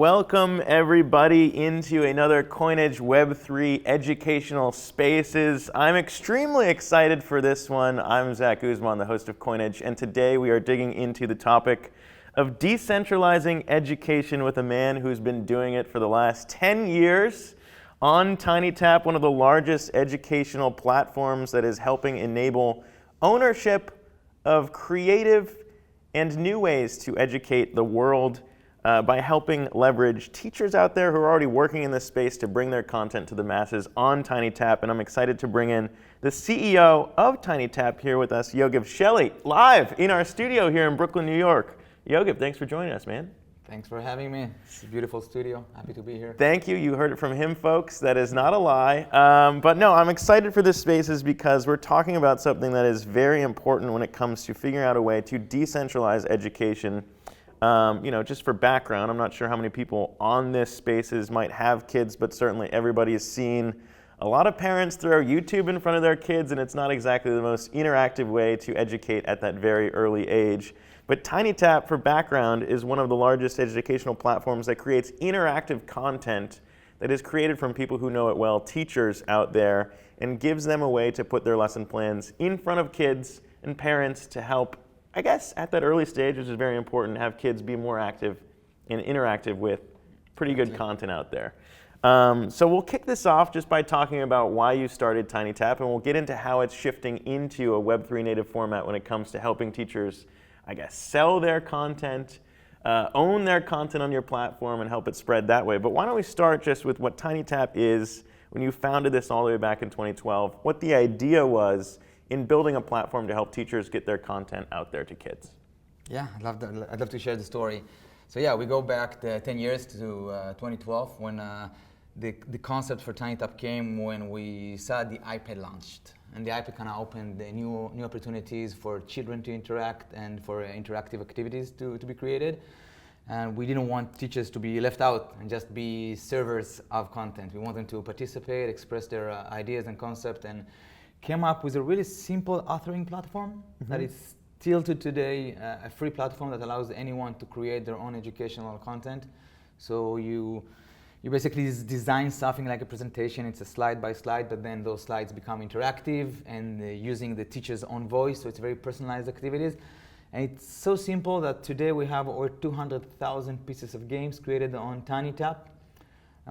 welcome everybody into another Coinage Web3 educational spaces. I'm extremely excited for this one. I'm Zach Guzman, the host of Coinage, and today we are digging into the topic of decentralizing education with a man who's been doing it for the last 10 years on Tinytap, one of the largest educational platforms that is helping enable ownership of creative and new ways to educate the world by helping leverage teachers out there who are already working in this space to bring their content to the masses on Tinytap. And I'm excited to bring in the CEO of Tinytap here with us, Yogev Shelley, live in our studio here in Brooklyn, New York. Yogev, thanks for joining us, man. Thanks for having me. It's a beautiful studio. Happy to be here. Thank you. You heard it from him, folks. That is not a lie. But no, I'm excited for this spaces because we're talking about something that is very important when it comes to figuring out a way to decentralize education. Just for background, I'm not sure how many people on this spaces might have kids, but certainly everybody has seen a lot of parents throw YouTube in front of their kids, and it's not exactly the most interactive way to educate at that very early age. But Tinytap, for background, is one of the largest educational platforms that creates interactive content that is created from people who know it well, teachers out there, and gives them a way to put their lesson plans in front of kids and parents to help, I guess, at that early stage, which is very important, have kids be more active and interactive with pretty good content out there. So we'll kick this off just by talking about why you started Tinytap, and we'll get into how it's shifting into a Web3 native format when it comes to helping teachers, I guess, sell their content, own their content on your platform, and help it spread that way. But why don't we start just with what Tinytap is, when you founded this all the way back in 2012, what the idea was in building a platform to help teachers get their content out there to kids. Yeah, I'd love to share the story. So yeah, we go back 10 years to 2012 when the concept for Tinytap came when we saw the iPad launched. And the iPad kind of opened the new opportunities for children to interact and for interactive activities to be created. And we didn't want teachers to be left out and just be servers of content. We want them to participate, express their ideas and concepts, and came up with a really simple authoring platform that is still to today a free platform that allows anyone to create their own educational content. So you basically design something like a presentation. It's a slide by slide, but then those slides become interactive and using the teacher's own voice. So it's very personalized activities. And it's so simple that today we have over 200,000 pieces of games created on Tinytap.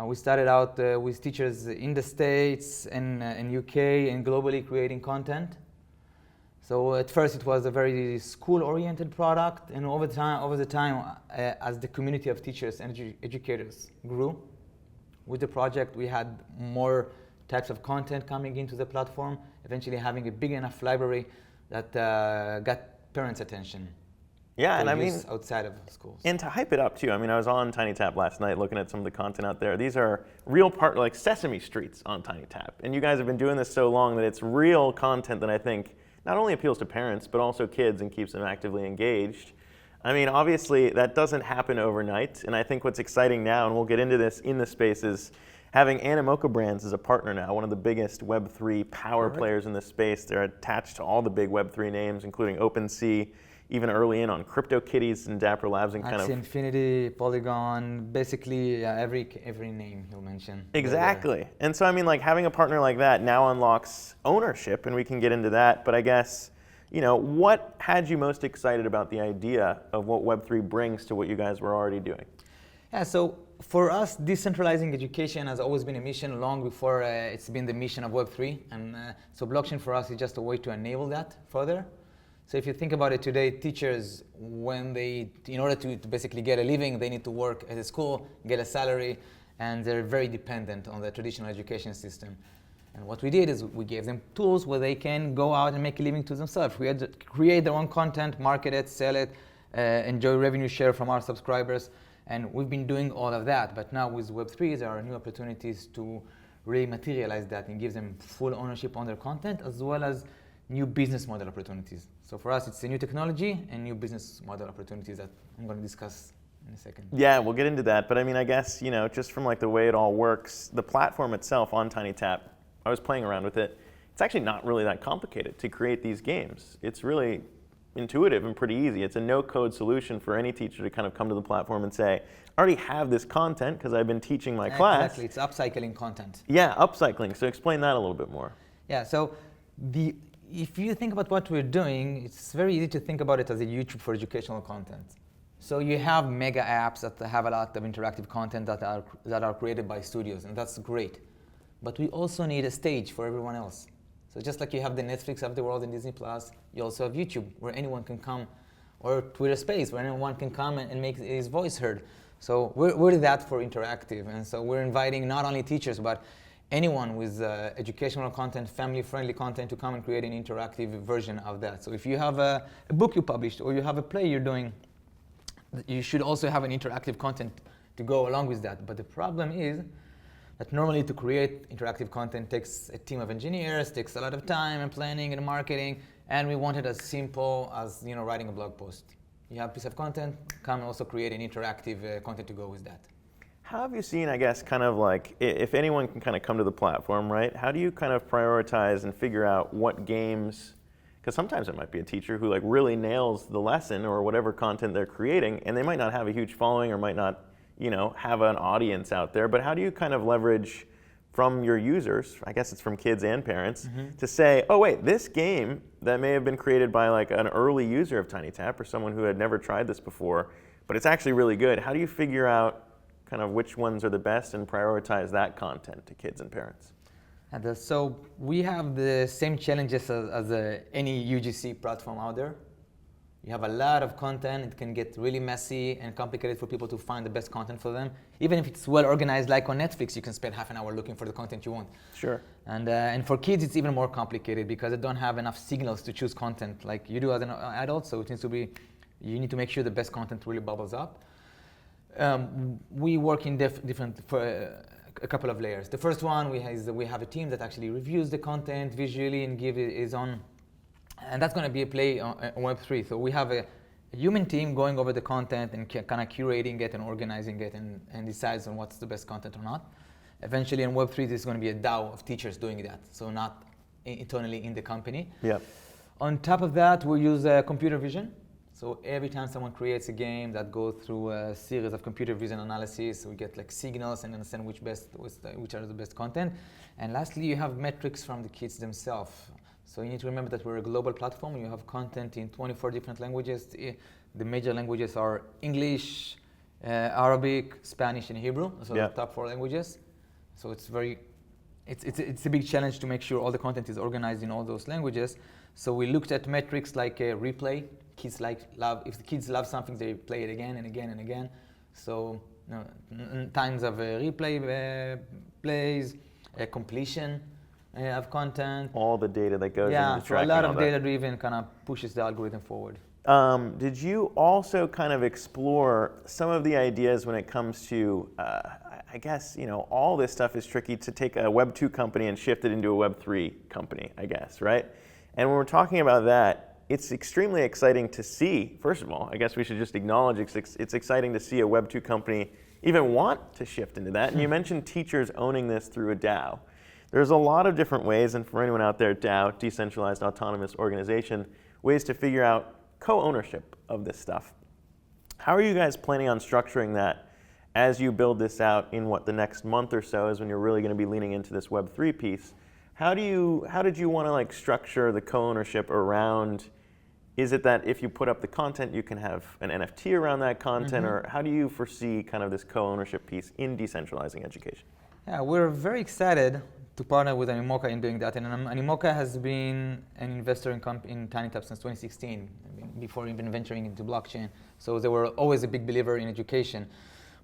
We started out with teachers in the States and UK and globally creating content. So at first it was a very school-oriented product, and over the time, as the community of teachers and educators grew, with the project we had more types of content coming into the platform, eventually having a big enough library that got parents' attention. Yeah, and I mean, outside of schools. And to hype it up too, I mean, I was on Tinytap last night looking at some of the content out there. These are real like Sesame Streets on Tinytap. And you guys have been doing this so long that it's real content that I think not only appeals to parents, but also kids and keeps them actively engaged. I mean, obviously that doesn't happen overnight. And I think what's exciting now, and we'll get into this in the space, is having Animoca Brands as a partner now, one of the biggest Web3 power players in this space. They're attached to all the big Web3 names, including OpenSea, even early in on CryptoKitties and Dapper Labs and kind of Infinity, Polygon, basically every name he'll mention. Exactly. And so I mean, like, having a partner like that now unlocks ownership, and we can get into that. But I guess, what had you most excited about the idea of what Web3 brings to what you guys were already doing? Yeah, so for us, decentralizing education has always been a mission long before it's been the mission of Web3. And so blockchain for us is just a way to enable that further. So if you think about it today, teachers, in order to basically get a living, they need to work at a school, get a salary, and they're very dependent on the traditional education system. And what we did is we gave them tools where they can go out and make a living to themselves. We had to create their own content, market it, sell it, enjoy revenue share from our subscribers. And we've been doing all of that. But now with Web3, there are new opportunities to really materialize that and give them full ownership on their content, as well as new business model opportunities. So for us, it's a new technology and new business model opportunities that I'm going to discuss in a second. Yeah, we'll get into that. But I mean, I guess, just from like the way it all works, the platform itself on Tinytap, I was playing around with it. It's actually not really that complicated to create these games. It's really intuitive and pretty easy. It's a no-code solution for any teacher to kind of come to the platform and say, I already have this content because I've been teaching my class. Exactly, it's upcycling content. Yeah, upcycling. So explain that a little bit more. Yeah, so if you think about what we're doing, it's very easy to think about it as a YouTube for educational content. So you have mega apps that have a lot of interactive content that are created by studios, and that's great. But we also need a stage for everyone else. So just like you have the Netflix of the world and Disney Plus, you also have YouTube where anyone can come, or Twitter Space where anyone can come and make his voice heard. So we're that for interactive, and so we're inviting not only teachers but anyone with educational content, family-friendly content to come and create an interactive version of that. So if you have a book you published or you have a play you're doing, you should also have an interactive content to go along with that. But the problem is that normally to create interactive content takes a team of engineers, takes a lot of time and planning and marketing, and we want it as simple as writing a blog post. You have a piece of content, come and also create an interactive content to go with that. How have you seen, I guess, kind of like, if anyone can kind of come to the platform, right? How do you kind of prioritize and figure out what games, because sometimes it might be a teacher who like really nails the lesson or whatever content they're creating, and they might not have a huge following or might not, have an audience out there, but how do you kind of leverage from your users, I guess it's from kids and parents, to say, oh wait, this game that may have been created by like an early user of Tinytap or someone who had never tried this before, but it's actually really good. How do you figure out kind of which ones are the best and prioritize that content to kids and parents? And so we have the same challenges as any UGC platform out there. You have a lot of content. It can get really messy and complicated for people to find the best content for them. Even if it's well organized, like on Netflix, you can spend half an hour looking for the content you want. Sure. And for kids, it's even more complicated because they don't have enough signals to choose content like you do as an adult. So it needs to be, you need to make sure the best content really bubbles up. We work in different for a couple of layers. The first one we have a team that actually reviews the content visually and give it its own, and that's going to be a play on Web3. So we have a human team going over the content and kind of curating it and organizing it and decides on what's the best content or not. Eventually in Web3 there's going to be a DAO of teachers doing that, so not internally in the company. Yeah. On top of that, we use computer vision. So every time someone creates a game that goes through a series of computer vision analysis, we get like signals and understand which are the best content. And lastly, you have metrics from the kids themselves. So you need to remember that we're a global platform. You have content in 24 different languages. The major languages are English, Arabic, Spanish, and Hebrew. So the top 4 languages. So it's a big challenge to make sure all the content is organized in all those languages. So we looked at metrics like replay. If the kids love something, they play it again and again and again. So times of replay plays, completion of content. All the data that goes into tracking. So a lot of data-driven kind of pushes the algorithm forward. Did you also kind of explore some of the ideas when it comes to, I guess, all this stuff is tricky to take a Web 2 company and shift it into a Web 3 company, I guess, right? And when we're talking about that, it's extremely exciting to see, first of all, I guess we should just acknowledge it's exciting to see a Web 2 company even want to shift into that. And you mentioned teachers owning this through a DAO. There's a lot of different ways, and for anyone out there, DAO, Decentralized Autonomous Organization, ways to figure out co-ownership of this stuff. How are you guys planning on structuring that as you build this out in the next month or so is when you're really going to be leaning into this Web 3 piece? How did you want to like structure the co-ownership around? Is it that if you put up the content, you can have an NFT around that content, or how do you foresee kind of this co-ownership piece in decentralizing education? Yeah, we're very excited to partner with Animoca in doing that. And Animoca has been an investor in Tinytap since 2016, before even venturing into blockchain. So they were always a big believer in education.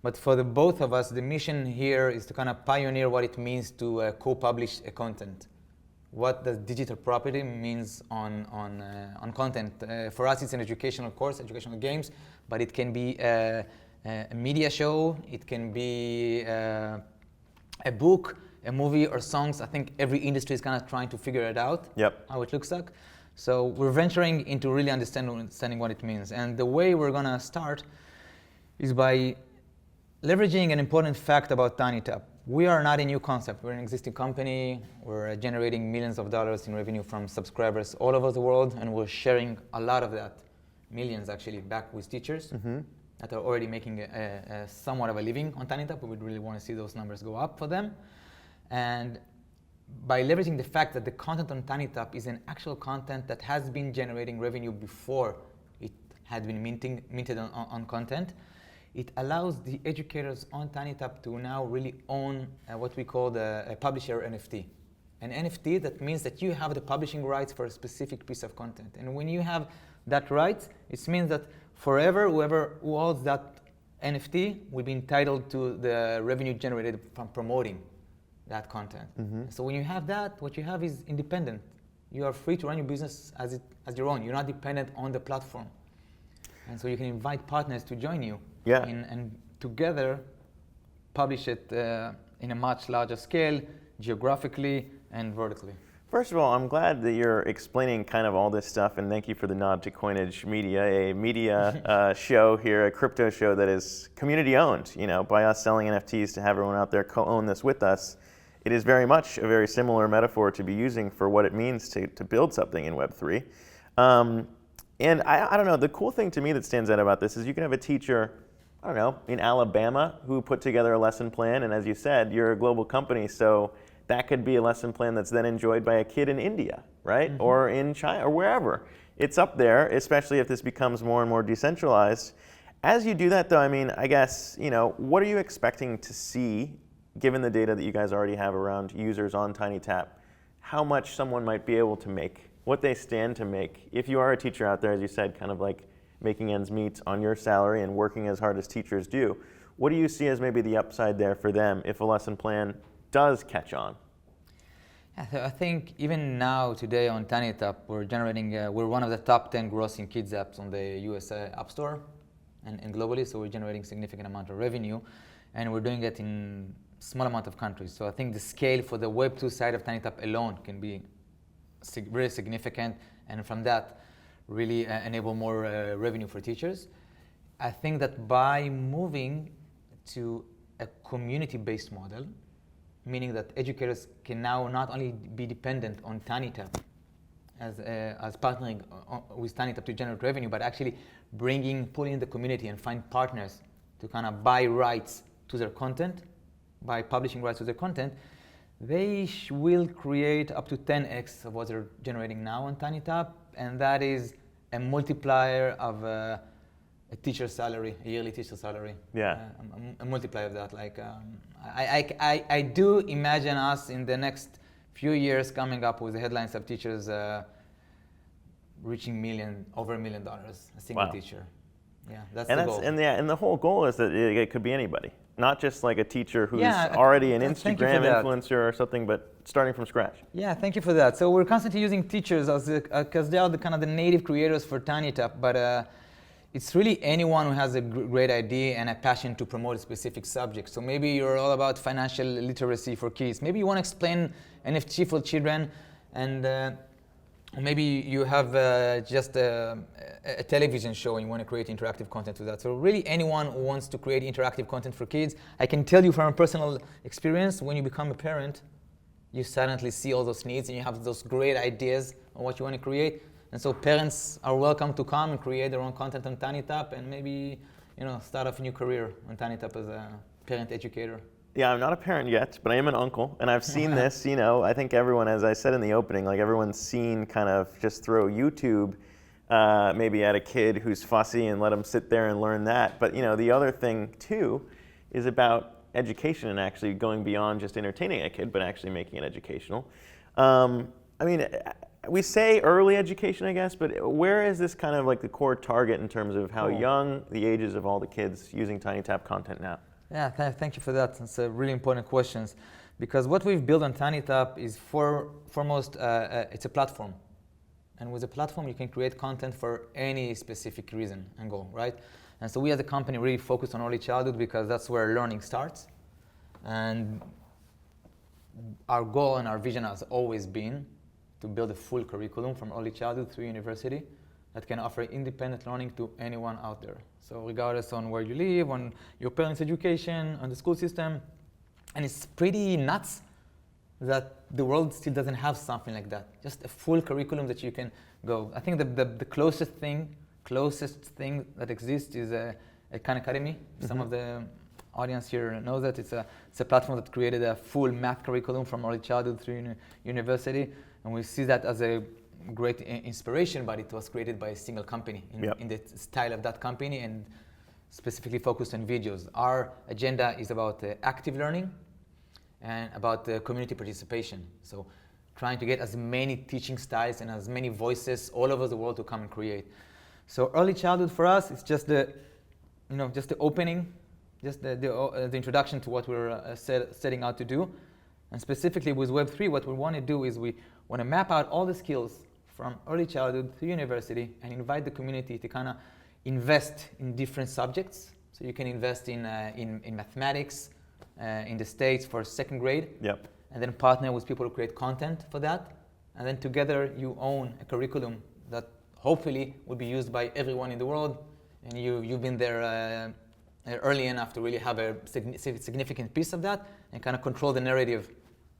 But for the both of us, the mission here is to kind of pioneer what it means to co-publish a content. What does digital property means on content? For us, it's an educational course, educational games, but it can be a media show, it can be a book, a movie, or songs. I think every industry is kind of trying to figure it out, how it looks like. So we're venturing into really understanding what it means. And the way we're going to start is by leveraging an important fact about Tinytap. We are not a new concept. We're an existing company. We're generating millions of dollars in revenue from subscribers all over the world, and we're sharing a lot of that, millions actually, back with teachers that are already making a somewhat of a living on Tinytap. We would really want to see those numbers go up for them. And by leveraging the fact that the content on Tinytap is an actual content that has been generating revenue before it had been minted on content, it allows the educators on Tinytap to now really own what we call a publisher NFT. An NFT, that means that you have the publishing rights for a specific piece of content. And when you have that right, it means that forever, whoever owns that NFT will be entitled to the revenue generated from promoting that content. So when you have that, what you have is independent. You are free to run your business as your own. You're not dependent on the platform. And so you can invite partners to join you. And together publish it in a much larger scale, geographically and vertically. First of all, I'm glad that you're explaining kind of all this stuff, and thank you for the nod to Coinage Media, a media show here, a crypto show that is community owned. You know, by us selling NFTs to have everyone out there co-own this with us, it is very much a very similar metaphor to be using for what it means to build something in Web3. And I don't know, the cool thing to me that stands out about this is you can have a teacher, I don't know, in Alabama who put together a lesson plan, and as you said, you're a global company, so that could be a lesson plan that's then enjoyed by a kid in India, right? Or in China, or wherever. It's up there, especially if this becomes more and more decentralized. As you do that though, I mean, I guess, you know, what are you expecting to see, given the data that you guys already have around users on Tinytap, how much someone might be able to make, what they stand to make? If you are a teacher out there, as you said, kind of like making ends meet on your salary and working as hard as teachers do, what do you see as maybe the upside there for them if a lesson plan does catch on? I think even now, today on Tinytap, we're one of the top 10 grossing kids apps on the US App Store and globally, so we're generating significant amount of revenue, and we're doing it in small amount of countries. So I think the scale for the Web2 side of Tinytap alone can be very significant, and from that, really enable more revenue for teachers. I think that by moving to a community-based model, meaning that educators can now not only be dependent on Tinytap as partnering with Tinytap to generate revenue, but actually pulling in the community and find partners to kind of buy rights to their content, by publishing rights to their content, they will create up to 10x of what they're generating now on Tinytap, and that is a multiplier of a teacher salary, a yearly teacher salary. A multiplier of that. Like, I do imagine us in the next few years coming up with the headlines of teachers reaching over $1 million, a single teacher. Yeah, that's the goal. And the whole goal is that it could be anybody, not just like a teacher who's already an Instagram influencer or something, but starting from scratch. Yeah, thank you for that. So we're constantly using teachers because they are the kind of the native creators for Tinytap, but it's really anyone who has a great idea and a passion to promote a specific subject. So maybe you're all about financial literacy for kids. Maybe you want to explain NFT for children, and maybe you have just a television show and you want to create interactive content with that. So really anyone who wants to create interactive content for kids, I can tell you from a personal experience, when you become a parent, you suddenly see all those needs and you have those great ideas on what you want to create. And so parents are welcome to come and create their own content on Tinytap and maybe, start off a new career on Tinytap as a parent educator. Yeah, I'm not a parent yet, but I am an uncle, and I've seen this, I think everyone, as I said in the opening, like everyone's seen kind of just throw YouTube maybe at a kid who's fussy and let them sit there and learn that. But, the other thing too is about education and actually going beyond just entertaining a kid, but actually making it educational. We say early education, I guess, but where is this kind of like the core target in terms of how young the ages of all the kids using Tinytap content now? Yeah, thank you for that. It's a really important questions, because what we've built on Tinytap is foremost, it's a platform. And with a platform, you can create content for any specific reason and goal, right? And so we as a company really focus on early childhood because that's where learning starts. And our goal and our vision has always been to build a full curriculum from early childhood through university that can offer independent learning to anyone out there. So regardless on where you live, on your parents' education, on the school system, And it's pretty nuts that the world still doesn't have something like that. Just a full curriculum that you can go. I think the closest thing that exists is a Khan Academy. Some of the audience here knows that it's a platform that created a full math curriculum from early childhood through university, and we see that as a great inspiration. But it was created by a single company in the style of that company and specifically focused on videos. Our agenda is about active learning and about community participation. So trying to get as many teaching styles and as many voices all over the world to come and create. So early childhood for us is just the opening, just the introduction to what we're setting out to do. And specifically with Web3, what we want to do is we want to map out all the skills from early childhood to university and invite the community to kind of invest in different subjects. So you can invest in mathematics in the States for second grade. Yep. And then partner with people who create content for that. And then together you own a curriculum that hopefully will be used by everyone in the world. And you've been there early enough to really have a significant piece of that and kind of control the narrative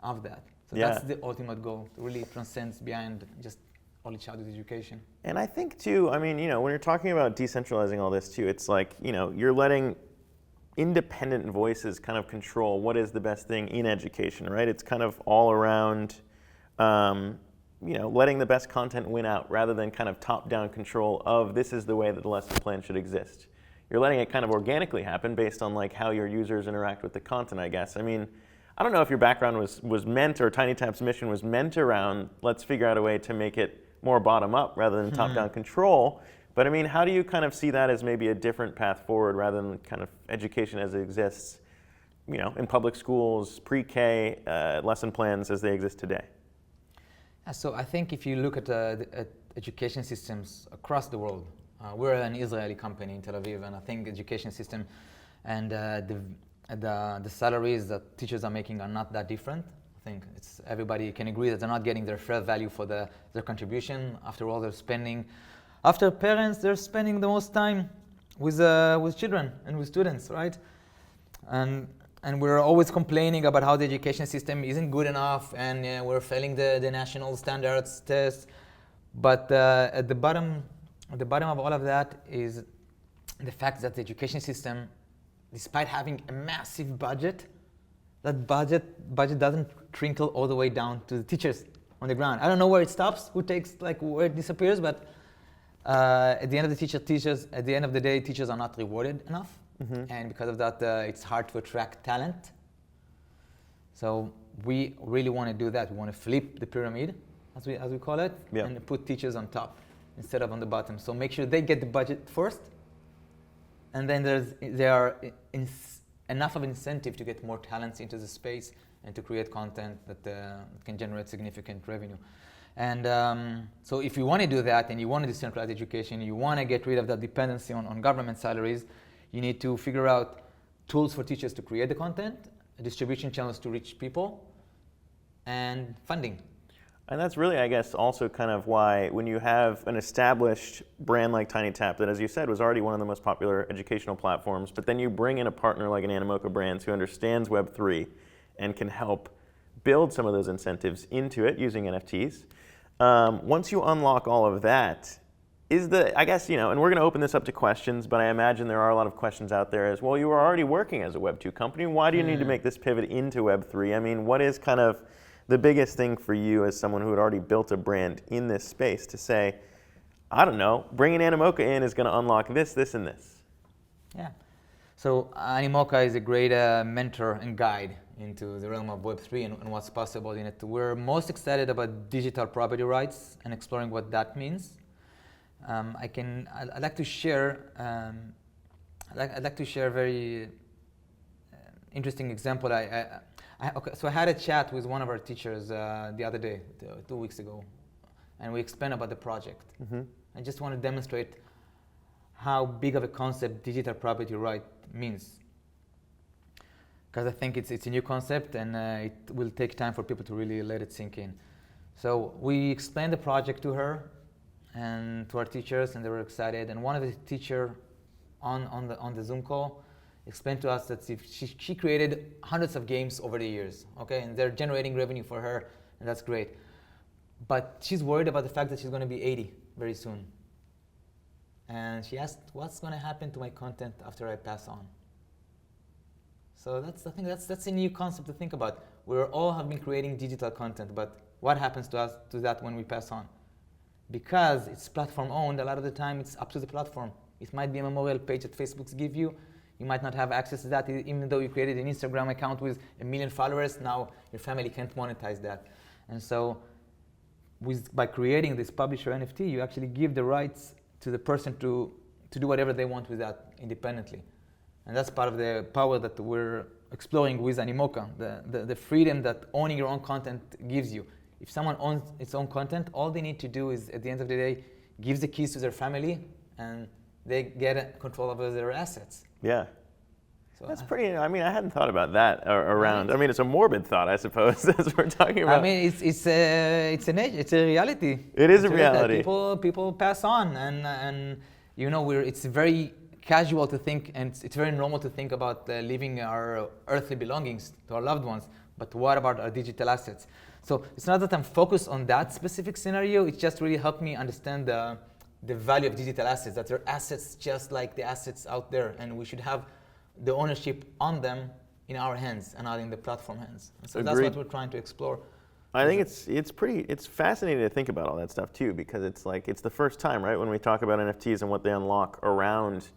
of that. So that's the ultimate goal, to really transcend beyond just early childhood education. And I think too, I mean, when you're talking about decentralizing all this too, it's like, you're letting independent voices kind of control what is the best thing in education, right? It's kind of all around, letting the best content win out rather than kind of top-down control of this is the way that the lesson plan should exist. You're letting it kind of organically happen based on like how your users interact with the content, I guess. I mean, I don't know if your background was meant, or Tinytap's mission was meant around, let's figure out a way to make it more bottom-up rather than top-down control. But I mean, how do you kind of see that as maybe a different path forward rather than kind of education as it exists, in public schools, pre-K, lesson plans as they exist today? So I think if you look at education systems across the world, we're an Israeli company in Tel Aviv, and I think education system and the salaries that teachers are making are not that different. I think everybody can agree that they're not getting their fair value for their contribution. After all, they're spending. After parents, they're spending the most time with children and with students, right? And we're always complaining about how the education system isn't good enough, and we're failing the national standards tests. But at the bottom of all of that is the fact that the education system, despite having a massive budget, that budget doesn't trickle all the way down to the teachers on the ground. I don't know where it stops, where it disappears, but at the end of the day, teachers are not rewarded enough. And because of that, it's hard to attract talent. So we really want to do that. We want to flip the pyramid, as we call it, and put teachers on top instead of on the bottom. So make sure they get the budget first, and then there are enough of incentive to get more talents into the space and to create content that can generate significant revenue. And so if you want to do that and you want to decentralize education, you want to get rid of that dependency on government salaries, you need to figure out tools for teachers to create the content, distribution channels to reach people, and funding. And that's really, I guess, also kind of why when you have an established brand like Tinytap that, as you said, was already one of the most popular educational platforms, but then you bring in a partner like an Animoca Brands who understands Web3 and can help build some of those incentives into it using NFTs. Once you unlock all of that, I guess, and we're going to open this up to questions, but I imagine there are a lot of questions out there as, well, you were already working as a Web2 company. Why do you need to make this pivot into Web3? I mean, what is kind of the biggest thing for you as someone who had already built a brand in this space to say, I don't know, bringing Animoca in is going to unlock this, this, and this? Yeah. So Animoca is a great mentor and guide into the realm of Web3 and what's possible in it. We're most excited about digital property rights and exploring what that means. I'd like to share a very interesting example. So I had a chat with one of our teachers the other day, 2 weeks ago, and we explained about the project. I just want to demonstrate how big of a concept digital property right means, because I think it's a new concept and it will take time for people to really let it sink in. So we explained the project to her and to our teachers, and they were excited. And one of the teachers on the Zoom call explained to us that if she created hundreds of games over the years, okay, and they're generating revenue for her, and that's great. But she's worried about the fact that she's going to be 80 very soon. And she asked, what's going to happen to my content after I pass on? So that's a new concept to think about. We all have been creating digital content, but what happens to that when we pass on? Because it's platform owned, a lot of the time it's up to the platform. It might be a memorial page that Facebook's give you. You might not have access to that, even though you created an Instagram account with 1 million followers. Now your family can't monetize that. And so by creating this publisher NFT, you actually give the rights to the person to do whatever they want with that independently. And that's part of the power that we're exploring with Animoca, the freedom that owning your own content gives you. If someone owns its own content, all they need to do is, at the end of the day, give the keys to their family, and they get control over their assets. Yeah. So that's pretty, I mean, I hadn't thought about that around. Right. I mean, it's a morbid thought, I suppose, as we're talking about. I mean, it's a reality. It is a reality. People pass on, and you know, it's very casual to think, and it's very normal to think about leaving our earthly belongings to our loved ones. But what about our digital assets? So it's not that I'm focused on that specific scenario. It just really helped me understand the value of digital assets, that they're assets just like the assets out there, and we should have the ownership on them in our hands and not in the platform hands. And so that's what we're trying to explore. I think it's fascinating to think about all that stuff too, because it's the first time, right, when we talk about NFTs and what they unlock around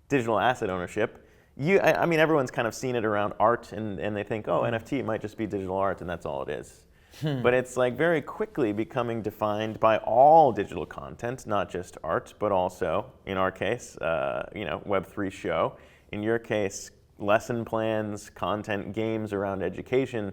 digital asset ownership. I mean, everyone's kind of seen it around art, and they think, oh, NFT might just be digital art, and that's all it is. But it's like very quickly becoming defined by all digital content, not just art, but also, in our case, Web3 show. In your case, lesson plans, content, games around education.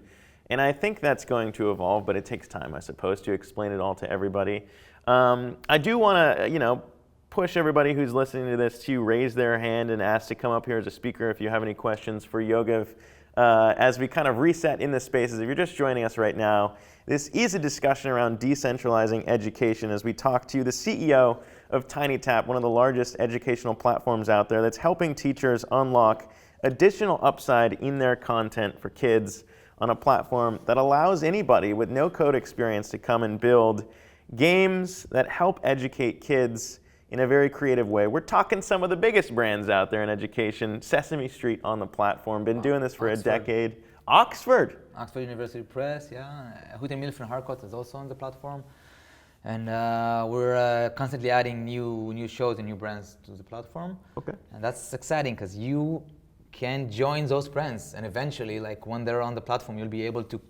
And I think that's going to evolve, but it takes time, I suppose, to explain it all to everybody. I do want to, push everybody who's listening to this to raise their hand and ask to come up here as a speaker if you have any questions for Yogev. As we kind of reset in the spaces, if you're just joining us right now, this is a discussion around decentralizing education as we talk to the CEO of Tinytap, one of the largest educational platforms out there that's helping teachers unlock additional upside in their content for kids on a platform that allows anybody with no code experience to come and build games that help educate kids in a very creative way. We're talking some of the biggest brands out there in education. Sesame Street on the platform, been doing this for a decade. Oxford University Press, yeah. Houghton Mifflin Harcourt is also on the platform. And we're constantly adding new shows and new brands to the platform. Okay. And that's exciting because you can join those brands, and eventually, like when they're on the platform, you'll be able to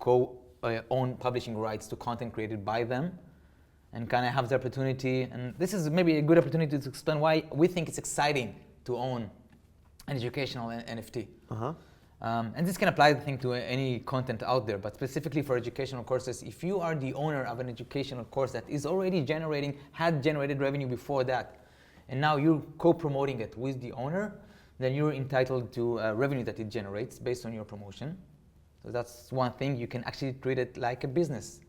own publishing rights to content created by them, and kind of have the opportunity. And this is maybe a good opportunity to explain why we think it's exciting to own an educational NFT. And this can apply, I think, to any content out there, but specifically for educational courses. If you are the owner of an educational course that is already had generated revenue before that, and now you're co-promoting it with the owner, then you're entitled to revenue that it generates based on your promotion. So that's one thing. You can actually treat it like a business.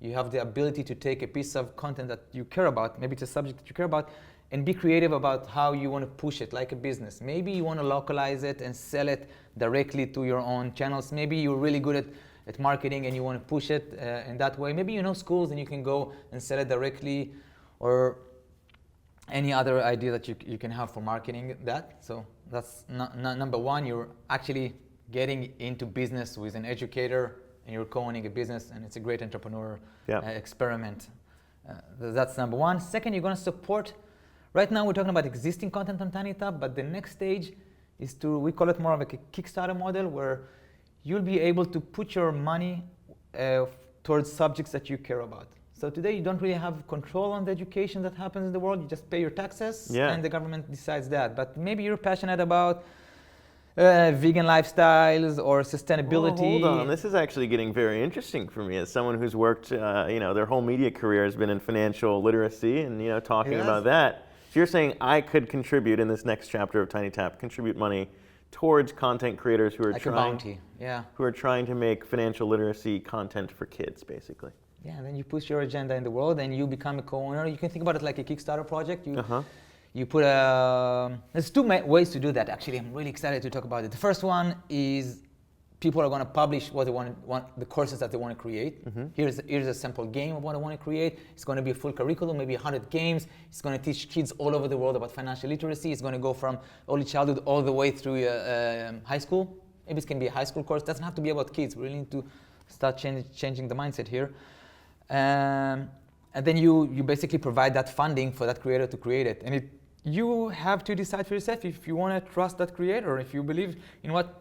You have the ability to take a piece of content that you care about, maybe it's a subject that you care about, and be creative about how you want to push it like a business. Maybe you want to localize it and sell it directly to your own channels. Maybe you're really good at marketing and you want to push it in that way. Maybe you know schools and you can go and sell it directly, or any other idea that you can have for marketing that. So that's number one. You're actually getting into business with an educator, and you're co-owning a business, and it's a great entrepreneur experiment. That's number one. Second, you're going to support. Right now, we're talking about existing content on Tinytap, but the next stage is we call it more of like a Kickstarter model, where you'll be able to put your money towards subjects that you care about. So today, you don't really have control on the education that happens in the world. You just pay your taxes, and the government decides that. But maybe you're passionate about vegan lifestyles or sustainability. Well, hold on, this is actually getting very interesting for me as someone who's worked, their whole media career has been in financial literacy and, talking about that. So you're saying I could contribute in this next chapter of Tinytap, contribute money towards content creators who are like a bounty, who are trying to make financial literacy content for kids, basically. Yeah, and then you push your agenda in the world and you become a co-owner. You can think about it like a Kickstarter project. You put there's ways to do that. Actually, I'm really excited to talk about it. The first one is people are going to publish what they want the courses that they want to create. Mm-hmm. Here's a sample game of what I want to create. It's going to be a full curriculum, maybe 100 games. It's going to teach kids all over the world about financial literacy. It's going to go from early childhood all the way through high school. Maybe it can be a high school course. It doesn't have to be about kids. We really need to start changing the mindset here. And then you basically provide that funding for that creator to create it. And you have to decide for yourself if you want to trust that creator, if you believe in what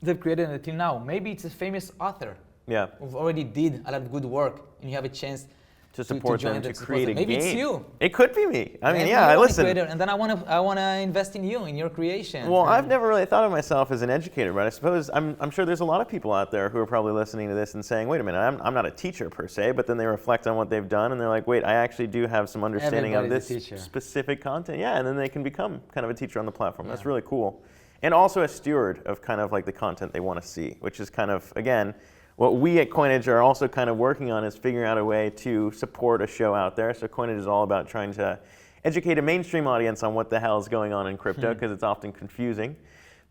they've created until now. Maybe it's a famous author who already did a lot of good work, and you have a chance to support them to create a game. Maybe it's you. It could be me. I mean, I listen. And then I want to invest in you, in your creation. Well, I've never really thought of myself as an educator, but I suppose I'm sure there's a lot of people out there who are probably listening to this and saying, wait a minute, I'm not a teacher per se, but then they reflect on what they've done and they're like, wait, I actually do have some understanding of this specific content. Yeah, and then they can become kind of a teacher on the platform. That's really cool. And also a steward of kind of like the content they want to see, which is kind of, again, what we at Coinage are also kind of working on is figuring out a way to support a show out there. So Coinage is all about trying to educate a mainstream audience on what the hell is going on in crypto, because it's often confusing.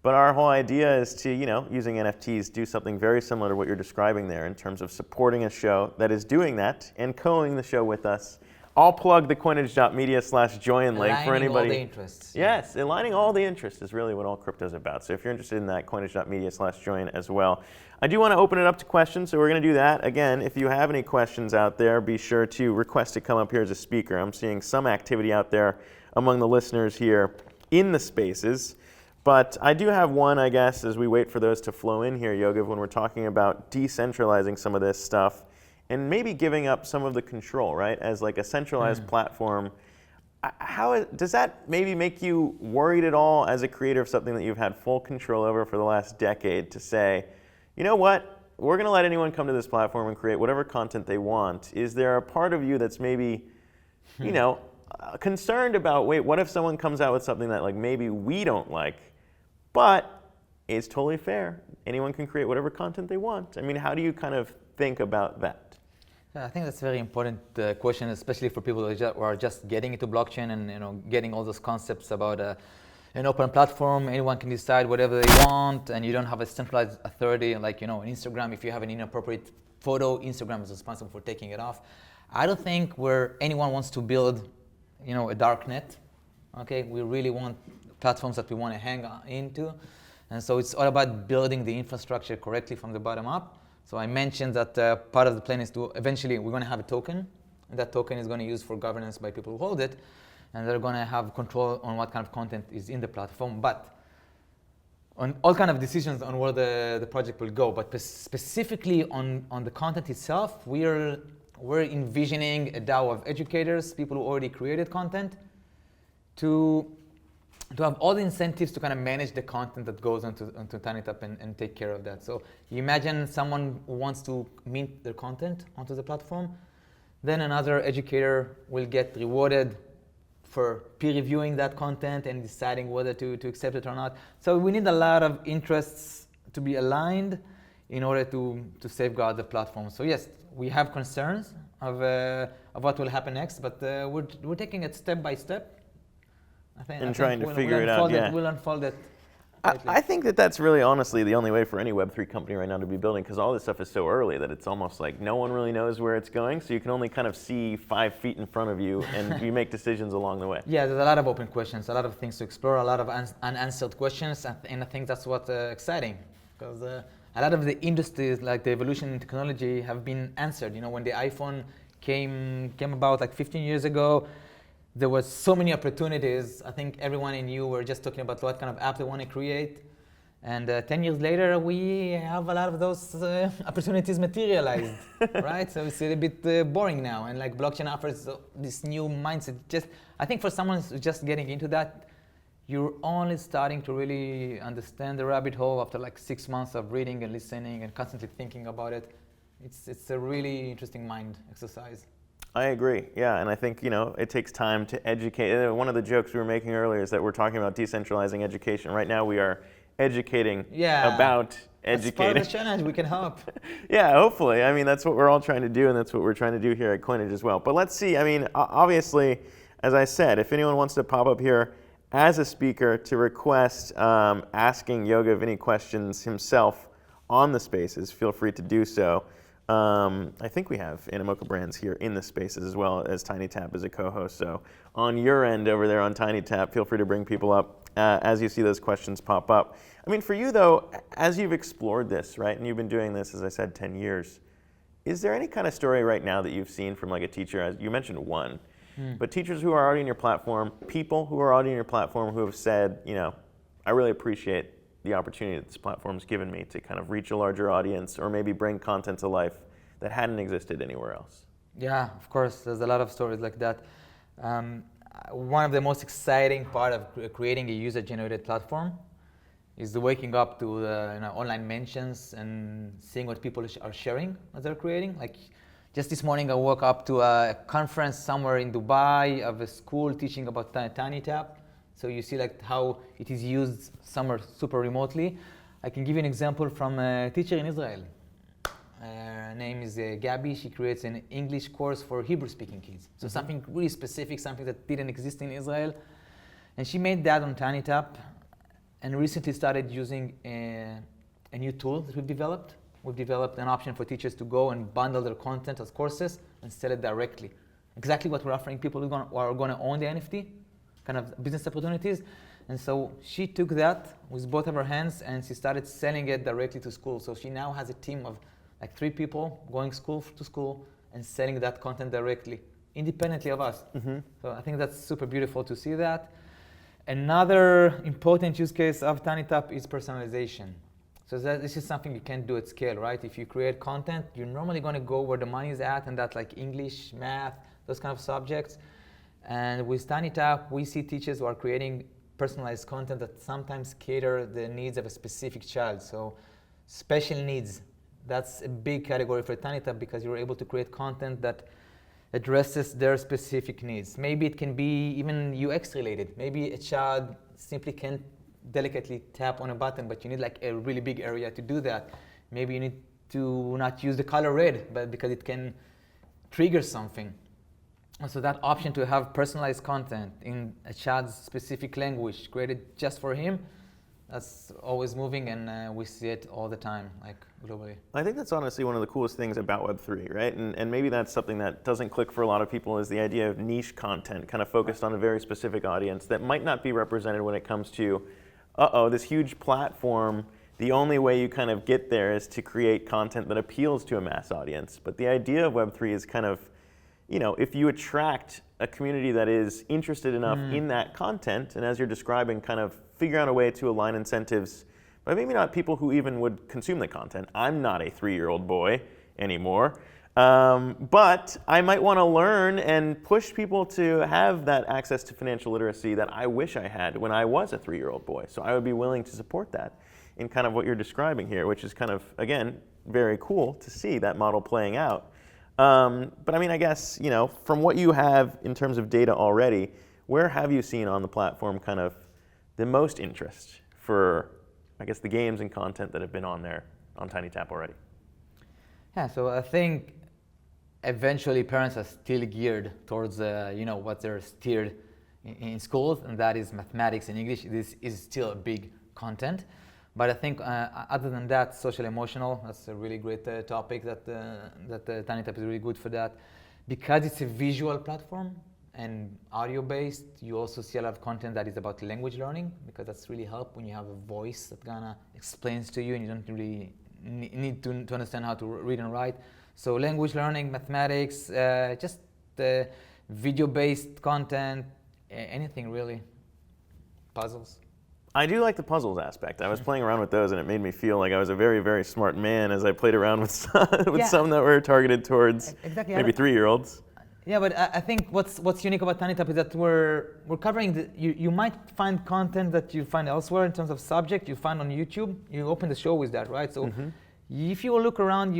But our whole idea is to, using NFTs, do something very similar to what you're describing there in terms of supporting a show that is doing that and co-owning the show with us. I'll plug the coinage.media/join link for anybody. Aligning all the interests. Yes, aligning all the interests is really what all crypto is about. So if you're interested in that, coinage.media/join as well. I do want to open it up to questions, so we're going to do that. Again, if you have any questions out there, be sure to request to come up here as a speaker. I'm seeing some activity out there among the listeners here in the spaces. But I do have one, I guess, as we wait for those to flow in here, Yogev, when we're talking about decentralizing some of this stuff and maybe giving up some of the control, right? As like a centralized platform, does that maybe make you worried at all as a creator of something that you've had full control over for the last decade to say, you know what, we're going to let anyone come to this platform and create whatever content they want? Is there a part of you that's maybe, concerned about, wait, what if someone comes out with something that like maybe we don't like, but it's totally fair. Anyone can create whatever content they want. I mean, how do you kind of think about that? I think that's a very important question, especially for people who are just getting into blockchain and getting all those concepts about an open platform. Anyone can decide whatever they want, and you don't have a centralized authority. Like in Instagram, if you have an inappropriate photo, Instagram is responsible for taking it off. I don't think where anyone wants to build, a dark net. Okay, we really want platforms that we want to hang into, and so it's all about building the infrastructure correctly from the bottom up. So I mentioned that part of the plan is to eventually we're going to have a token, and that token is going to be used for governance by people who hold it, and they're going to have control on what kind of content is in the platform, but on all kind of decisions on where the project will go. But specifically on the content itself, we're envisioning a DAO of educators, people who already created content, to have all the incentives to kind of manage the content that goes onto Tinytap and take care of that. So you imagine someone who wants to mint their content onto the platform, then another educator will get rewarded for peer reviewing that content and deciding whether to accept it or not. So we need a lot of interests to be aligned in order to safeguard the platform. So yes, we have concerns of what will happen next, but we're taking it step by step. I think to figure it out. Yeah. We'll unfold it. I think that's really honestly the only way for any Web3 company right now to be building, because all this stuff is so early that it's almost like no one really knows where it's going, so you can only kind of see 5 feet in front of you and you make decisions along the way. Yeah, there's a lot of open questions, a lot of things to explore, a lot of unanswered questions, and I think that's what's exciting, because a lot of the industries, like the evolution in technology, have been answered. When the iPhone came about like 15 years ago, there was so many opportunities. I think everyone in you were just talking about what kind of app they want to create. And 10 years later, we have a lot of those opportunities materialized, right? So it's a bit boring now. And like blockchain offers this new mindset. I think for someone who's just getting into that, you're only starting to really understand the rabbit hole after like 6 months of reading and listening and constantly thinking about it. It's a really interesting mind exercise. I agree, yeah, and I think, it takes time to educate. One of the jokes we were making earlier is that we're talking about decentralizing education. Right now we are educating about educating. That's part of the challenge, we can help. Yeah, hopefully. I mean, that's what we're all trying to do, and that's what we're trying to do here at Coinage as well. But let's see, I mean, obviously, as I said, if anyone wants to pop up here as a speaker to request asking Yogev any questions himself on the spaces, feel free to do so. I think we have Animoca Brands here in the spaces as well as Tinytap as a co-host. So on your end over there on Tinytap, feel free to bring people up as you see those questions pop up. I mean, for you though, as you've explored this, right, and you've been doing this, as I said, 10 years, is there any kind of story right now that you've seen from like a teacher, as you mentioned one, but teachers who are already in your platform, people who are already in your platform who have said, you know, I really appreciate the opportunity that this platform's given me to kind of reach a larger audience or maybe bring content to life that hadn't existed anywhere else? Yeah, of course, there's a lot of stories like that. One of the most exciting part of creating a user-generated platform is the waking up to the online mentions and seeing what people are sharing as they're creating. Like just this morning, I woke up to a conference somewhere in Dubai of a school teaching about Tinytap. So you see like how it is used somewhere super remotely. I can give you an example from a teacher in Israel. Her name is Gabby. She creates an English course for Hebrew-speaking kids. So something really specific, something that didn't exist in Israel. And she made that on Tinytap and recently started using a new tool that we've developed. We've developed an option for teachers to go and bundle their content as courses and sell it directly. Exactly what we're offering people who are going to own the NFT, kind of business opportunities. And so she took that with both of her hands and she started selling it directly to schools. So she now has a team of like 3 people going school to school and selling that content directly, independently of us. So I think that's super beautiful to see that. Another important use case of Tinytap is personalization. So this is something you can't do at scale, right? If you create content, you're normally going to go where the money is at, and that's like English, math, those kind of subjects. And with Tinytap, we see teachers who are creating personalized content that sometimes cater the needs of a specific child. So special needs, that's a big category for Tinytap because you're able to create content that addresses their specific needs. Maybe it can be even UX related. Maybe a child simply can't delicately tap on a button, but you need like a really big area to do that. Maybe you need to not use the color red, but because it can trigger something. So that option to have personalized content in a child's specific language created just for him, that's always moving, and we see it all the time, like globally. I think that's honestly one of the coolest things about Web3, right? And maybe that's something that doesn't click for a lot of people, is the idea of niche content, kind of focused on a very specific audience that might not be represented when it comes to, this huge platform. The only way you kind of get there is to create content that appeals to a mass audience. But the idea of Web3 is kind of, you know, if you attract a community that is interested enough in that content, and as you're describing, kind of figure out a way to align incentives, but maybe not people who even would consume the content. I'm not a 3-year-old boy anymore, but I might want to learn and push people to have that access to financial literacy that I wish I had when I was a 3-year-old boy. So I would be willing to support that in kind of what you're describing here, which is kind of, again, very cool to see that model playing out. But I mean, I guess, you know, from what you have in terms of data already, where have you seen on the platform kind of the most interest for, I guess, the games and content that have been on there on Tinytap already? Yeah, so I think eventually parents are still geared towards, what they're steered in schools, and that is mathematics and English. This is still a big content. But I think other than that, social emotional, that's a really great topic that Tinytap is really good for that. Because it's a visual platform and audio-based, you also see a lot of content that is about language learning, because that's really help when you have a voice that kind of explains to you and you don't really need to understand how to read and write. So language learning, mathematics, just video-based content, anything really, puzzles. I do like the puzzles aspect. I was playing around with those, and it made me feel like I was a very, very smart man as I played around with some that were targeted towards maybe 3-year-olds. Yeah, but I think what's unique about Tinytap is that we're covering you might find content that you find elsewhere in terms of subject you find on YouTube. You open the show with that, right? So if you look around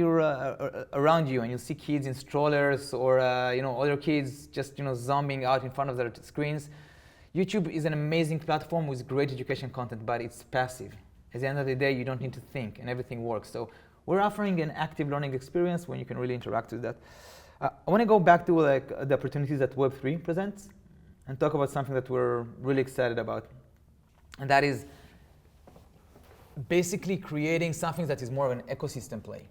around you and you see kids in strollers or other kids just zombing out in front of their screens, YouTube is an amazing platform with great education content, but it's passive. At the end of the day, you don't need to think and everything works. So we're offering an active learning experience when you can really interact with that. I want to go back to the opportunities that Web3 presents. and talk about something that we're really excited about. And that is basically creating something that is more of an ecosystem play.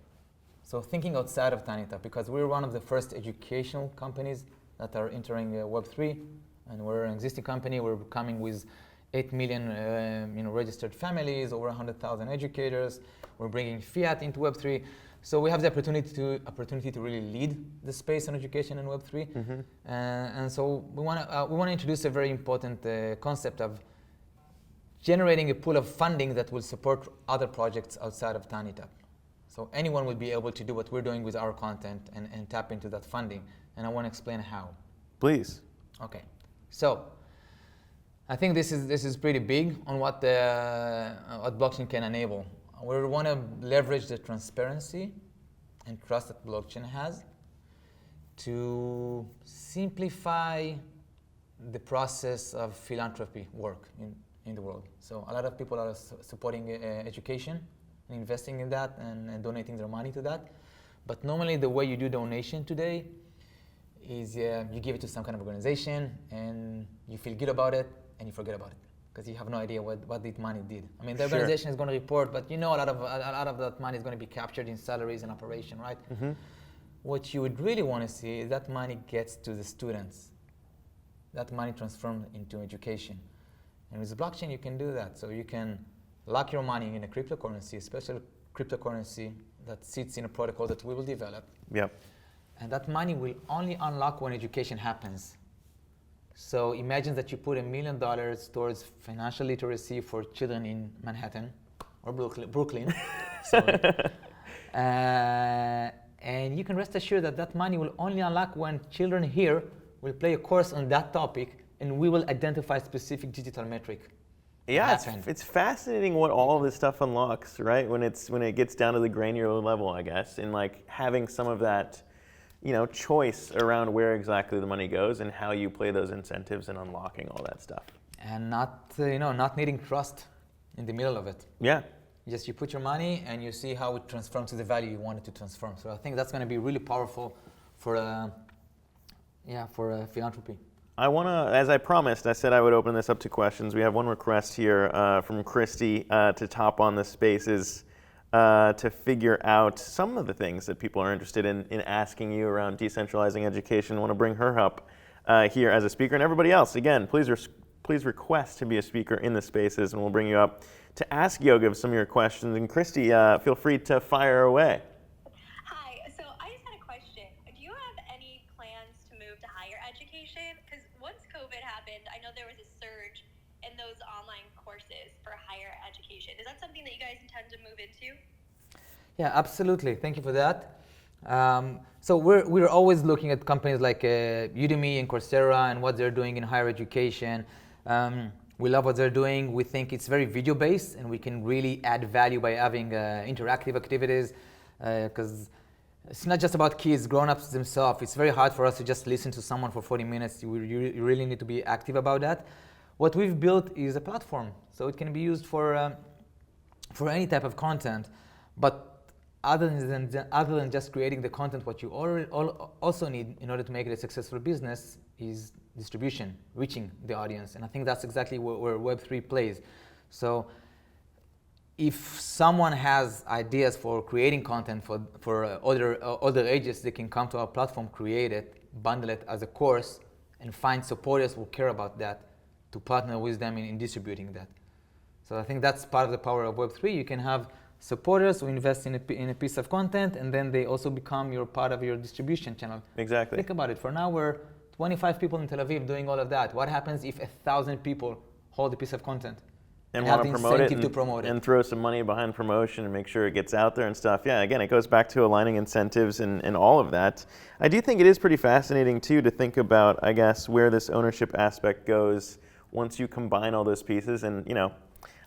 So thinking outside of Tinytap, because we're one of the first educational companies that are entering Web3, and we're an existing company. We're coming with 8 million registered families, over 100,000 educators. We're bringing fiat into Web3. So we have the opportunity to really lead the space on education in Web3. Mm-hmm. And so we want to introduce a very important concept of generating a pool of funding that will support other projects outside of Tinytap. So anyone will be able to do what we're doing with our content and tap into that funding. And I want to explain how. Please. Okay. So I think this is pretty big on what blockchain can enable. We want to leverage the transparency and trust that blockchain has to simplify the process of philanthropy work in the world. So a lot of people are supporting education and investing in that and donating their money to that. But normally the way you do donation today is you give it to some kind of organization and you feel good about it and you forget about it because you have no idea what the money did. I mean, the organization is going to report, but you know a lot of that money is going to be captured in salaries and operation, right? Mm-hmm. What you would really want to see is that money gets to the students. That money transformed into education. And with blockchain, you can do that. So you can lock your money in a cryptocurrency, a special cryptocurrency that sits in a protocol that we will develop. Yep. And that money will only unlock when education happens. So imagine that you put $1 million towards financial literacy for children in Manhattan or Brooklyn. Sorry. And you can rest assured that that money will only unlock when children here will play a course on that topic and we will identify specific digital metric. Yeah, it's fascinating what all of this stuff unlocks, right? When it gets down to the granular level, I guess, and like having some of that, choice around where exactly the money goes and how you play those incentives and unlocking all that stuff. And not needing trust in the middle of it. Yeah. Just you put your money and you see how it transforms to the value you want it to transform. So I think that's going to be really powerful for philanthropy. I want to, as I promised, I said I would open this up to questions. We have one request here from Christy to top on the spaces to figure out some of the things that people are interested in asking you around decentralizing education. I want to bring her up here as a speaker. And everybody else, again, please request to be a speaker in the spaces, and we'll bring you up to ask Yogev some of your questions. And Christy, feel free to fire away. I know there was a surge in those online courses for higher education. Is that something that you guys intend to move into? Yeah, absolutely. Thank you for that. So we're always looking at companies like Udemy and Coursera and what they're doing in higher education. We love what they're doing. We think it's very video-based and we can really add value by having interactive activities because it's not just about kids, grown-ups themselves. It's very hard for us to just listen to someone for 40 minutes. You really need to be active about that. What we've built is a platform, so it can be used for any type of content. But other than just creating the content, what you also need in order to make it a successful business is distribution, reaching the audience. And I think that's exactly where Web3 plays. So if someone has ideas for creating content for other ages, they can come to our platform, create it, bundle it as a course, and find supporters who care about that to partner with them in distributing that. So I think that's part of the power of Web3. You can have supporters who invest in a piece of content, and then they also become part of your distribution channel. Exactly. Think about it. For now, we're 25 people in Tel Aviv doing all of that. What happens if 1,000 people hold a piece of content? And want to promote it and throw some money behind promotion and make sure it gets out there and stuff. Yeah, again, it goes back to aligning incentives and all of that. I do think it is pretty fascinating, too, to think about, I guess, where this ownership aspect goes once you combine all those pieces. And,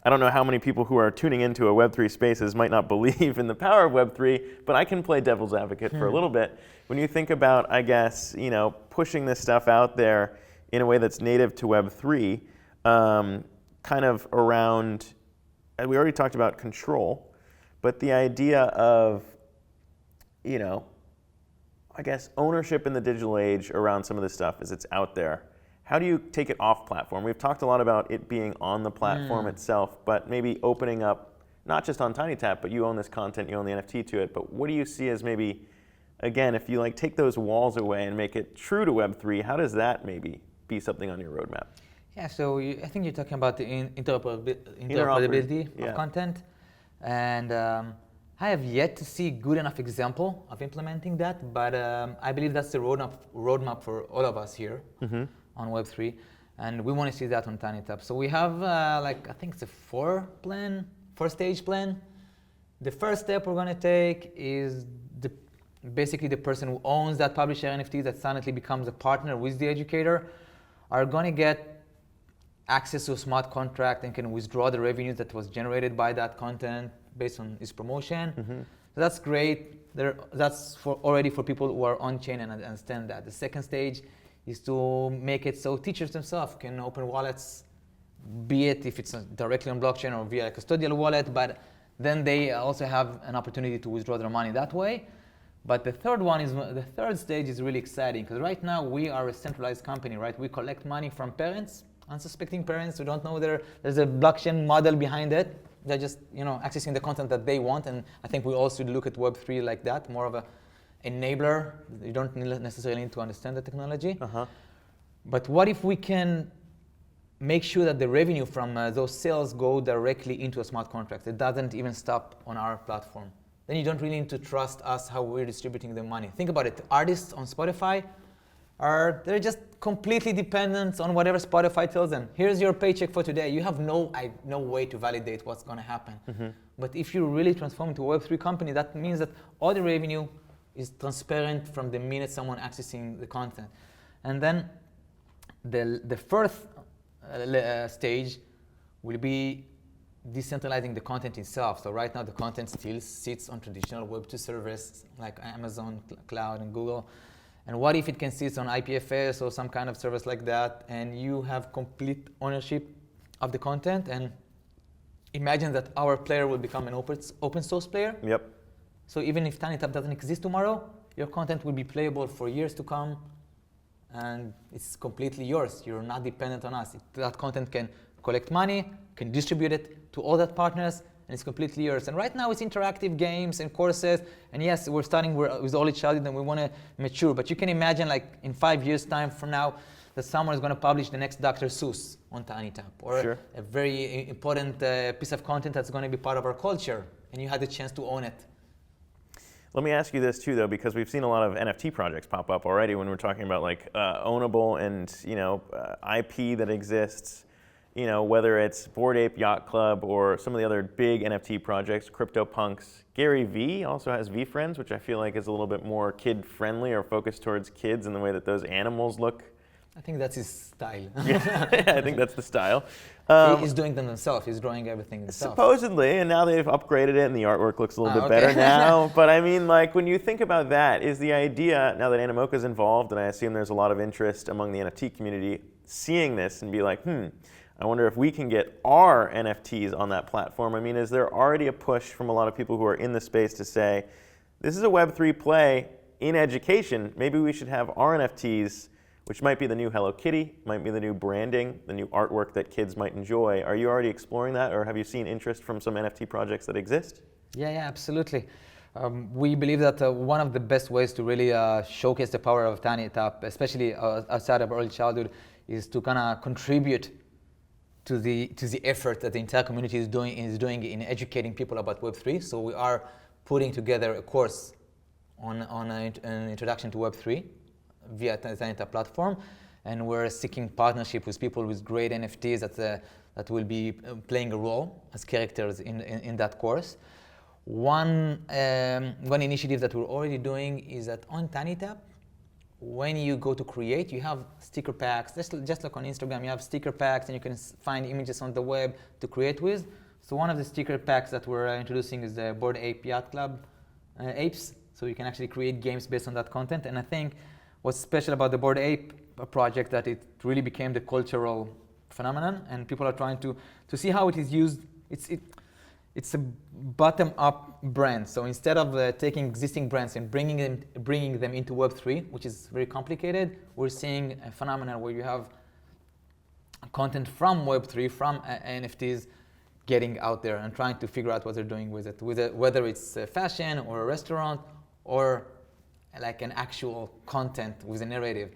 I don't know how many people who are tuning into a Web3 Spaces might not believe in the power of Web3, but I can play devil's advocate for a little bit. When you think about, I guess, pushing this stuff out there in a way that's native to Web3, kind of around, and we already talked about control, but the idea of, I guess, ownership in the digital age around some of this stuff as it's out there. how do you take it off platform? We've talked a lot about it being on the platform itself, but maybe opening up, not just on Tinytap, but you own this content, you own the NFT to it, but what do you see as maybe, again, if you like take those walls away and make it true to Web3, how does that maybe be something on your roadmap? Yeah, so I think you're talking about the interoperability of content. And I have yet to see good enough example of implementing that, but I believe that's the roadmap for all of us here on Web3. And we want to see that on Tinytap. So we have, I think it's a four-stage plan. The first step we're going to take is basically the person who owns that publisher NFT that silently becomes a partner with the educator are going to get access to a smart contract and can withdraw the revenue that was generated by that content based on his promotion. So that's great. That's already for people who are on-chain and understand that. The second stage is to make it so teachers themselves can open wallets, be it if it's directly on blockchain or via a custodial wallet, but then they also have an opportunity to withdraw their money that way. But the third stage is really exciting because right now we are a centralized company, right? We collect money from parents, unsuspecting parents who don't know there's a blockchain model behind it. They're just accessing the content that they want, and I think we also look at Web3 like that, more of a enabler. You don't necessarily need to understand the technology. But what if we can make sure that the revenue from those sales go directly into a smart contract? It doesn't even stop on our platform. Then you don't really need to trust us how we're distributing the money. Think about it. Artists on Spotify they're just completely dependent on whatever Spotify tells them. Here's your paycheck for today. You have no way to validate what's going to happen. But if you really transform into a Web3 company, that means that all the revenue is transparent from the minute someone accessing the content. And then the first stage will be decentralizing the content itself. So right now the content still sits on traditional Web2 servers like Amazon Cloud and Google. And what if it can sit on IPFS or some kind of service like that, and you have complete ownership of the content? And imagine that our player will become an open source player. Yep. So even if Tinytap doesn't exist tomorrow, your content will be playable for years to come, and it's completely yours. You're not dependent on us. That content can collect money, can distribute it to all that partners, and it's completely yours. And right now it's interactive games and courses, and yes, we're starting with early childhood and we want to mature, but you can imagine like in 5 years time from now that someone is going to publish the next Dr. Seuss on Tinytap, or a very important piece of content that's going to be part of our culture, and you had the chance to own it. Let me ask you this too, though, because we've seen a lot of NFT projects pop up already when we're talking about like ownable and IP that exists. Whether it's Bored Ape Yacht Club or some of the other big NFT projects, CryptoPunks. Gary Vee also has VeeFriends, which I feel like is a little bit more kid-friendly or focused towards kids in the way that those animals look. I think that's his style. Yeah, I think that's the style. He's doing them himself. He's drawing everything himself. Supposedly, and now they've upgraded it and the artwork looks a little bit better now. But I mean, like when you think about that, is the idea, now that Animoca's involved, and I assume there's a lot of interest among the NFT community, seeing this and be like, I wonder if we can get our NFTs on that platform. I mean, is there already a push from a lot of people who are in the space to say, this is a Web3 play in education, maybe we should have our NFTs, which might be the new Hello Kitty, might be the new branding, the new artwork that kids might enjoy. Are you already exploring that, or have you seen interest from some NFT projects that exist? Yeah, absolutely. We believe that one of the best ways to really showcase the power of Tinytap, especially outside of early childhood, is to kind of contribute to the effort that the entire community is doing in educating people about Web3. So we are putting together a course on an introduction to Web3 via the Tinytap platform, and we're seeking partnership with people with great NFTs that will be playing a role as characters in that course. One initiative that we're already doing is that on Tinytap, when you go to create, you have sticker packs. Just like on Instagram, you have sticker packs and you can find images on the web to create with. So one of the sticker packs that we're introducing is the Bored Ape Yacht Club apes. So you can actually create games based on that content. And I think what's special about the Bored Ape project that it really became the cultural phenomenon, and people are trying to see how it is used. It's a bottom-up brand. So instead of taking existing brands and bringing them into Web3, which is very complicated, we're seeing a phenomenon where you have content from Web3, from NFTs, getting out there and trying to figure out what they're doing with it, whether it's fashion or a restaurant or like an actual content with a narrative.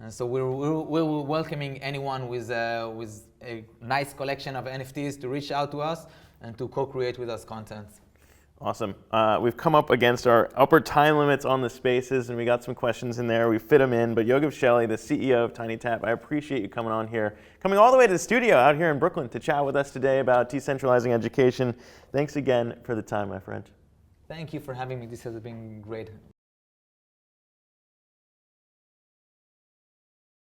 And so we're welcoming anyone with a nice collection of NFTs to reach out to us and to co-create with us content. Awesome. We've come up against our upper time limits on the spaces, and we got some questions in there. We fit them in. But Yogev Shelley, the CEO of Tinytap, I appreciate you coming on here, coming all the way to the studio out here in Brooklyn to chat with us today about decentralizing education. Thanks again for the time, my friend. Thank you for having me. This has been great.